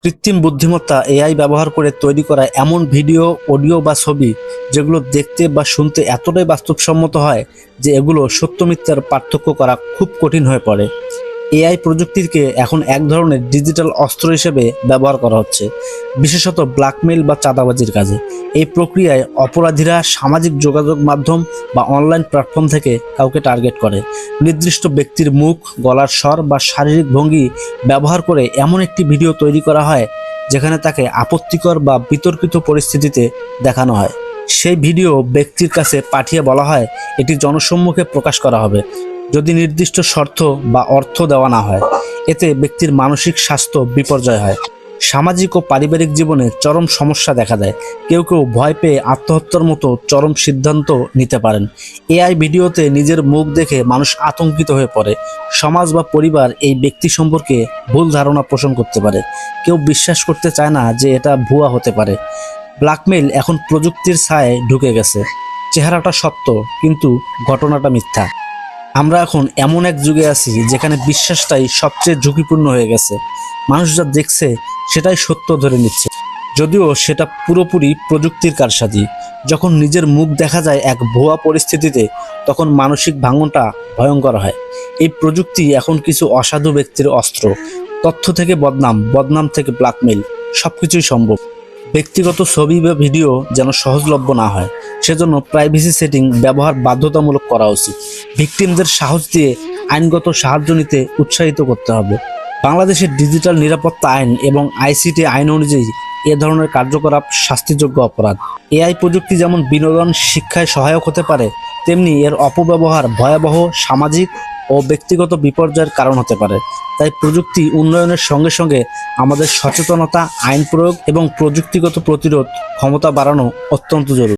কৃত্রিম বুদ্ধিমত্তা এআই ব্যবহার করে তৈরি করা এমন ভিডিও, অডিও বা ছবি যেগুলো দেখতে বা শুনতে এতটাই বাস্তবসম্মত হয় যে এগুলো সত্য মিথ্যার পার্থক্য করা খুব কঠিন হয়ে পড়ে। এআই প্রযুক্তিকে এখন এক ধরনের ডিজিটাল অস্ত্র হিসেবে ব্যবহার করা হচ্ছে, বিশেষত ব্ল্যাকমেইল বা চাঁদাবাজির কাজে। এই প্রক্রিয়ায় অপরাধীরা সামাজিক যোগাযোগ মাধ্যম বা অনলাইন প্ল্যাটফর্ম থেকে কাউকে টার্গেট করে, নির্দিষ্ট ব্যক্তির মুখ, গলার স্বর বা শারীরিক ভঙ্গি ব্যবহার করে এমন একটি ভিডিও তৈরি করা হয় যেখানে তাকে আপত্তিকর বা বিতর্কিত পরিস্থিতিতে দেখানো হয়। সেই ভিডিও ব্যক্তির কাছে পাঠিয়ে বলা হয় এটি জনসম্মুখে প্রকাশ করা হবে যদি নির্দিষ্ট শর্ত বা অর্থ দেওয়া না হয়। এতে ব্যক্তির মানসিক স্বাস্থ্য বিপর্যয় হয়, সামাজিক ও পারিবারিক জীবনে চরম সমস্যা দেখা দেয়। কেউ কেউ ভয় পেয়ে আত্মহত্যার মতো চরম সিদ্ধান্ত নিতে পারেন। এআই ভিডিওতে নিজের মুখ দেখে মানুষ আতঙ্কিত হয়ে পড়ে। সমাজ বা পরিবার এই ব্যক্তি সম্পর্কে ভুল ধারণা পোষণ করতে পারে। কেউ বিশ্বাস করতে চায় না যে এটা ভুয়া হতে পারে। ব্ল্যাকমেইল এখন প্রযুক্তির ছায়ায় ঢুকে গেছে। চেহারাটা সত্য কিন্তু ঘটনাটা মিথ্যা। আমরা এখন এমন এক যুগে আছি যেখানে বিশ্বাসটাই সবচেয়ে ঝুঁকিপূর্ণ হয়ে গেছে। মানুষ যা দেখছে সেটাই সত্য ধরে নিচ্ছে, যদিও সেটা পুরোপুরি প্রযুক্তির কারসাজি। যখন নিজের মুখ দেখা যায় এক ভুয়া পরিস্থিতিতে, তখন মানসিক ভাঙনটা ভয়ঙ্কর হয়। এই প্রযুক্তি এখন কিছু অসাধু ব্যক্তির অস্ত্র। তথ্য থেকে বদনাম, বদনাম থেকে ব্ল্যাকমেইল, সবকিছুই সম্ভব। ব্যক্তিগত ছবি বা ভিডিও যেন সহজলভ্য না হয়, সেজন্য প্রাইভেসি সেটিং ব্যবহার বাধ্যতামূলক করা উচিত। ভিকটিমদের সাহস দিয়ে আইনগত সাহায্য নিতে উৎসাহিত করতে হবে। বাংলাদেশের ডিজিটাল নিরাপত্তা আইন এবং আইসিটি আইন অনুযায়ী এ ধরনের কার্যকলাপ শাস্তিযোগ্য অপরাধ। এআই প্রযুক্তি যেমন বিনোদন, শিক্ষায় সহায়ক হতে পারে, তেমনি এর অপব্যবহার ভয়াবহ সামাজিক ও ব্যক্তিগত বিপর্যয়ের কারণ হতে পারে। তাই প্রযুক্তি উন্নয়নের সঙ্গে সঙ্গে আমাদের সচেতনতা, আইন প্রয়োগ এবং প্রযুক্তিগত প্রতিরোধ ক্ষমতা বাড়ানো অত্যন্ত জরুরি।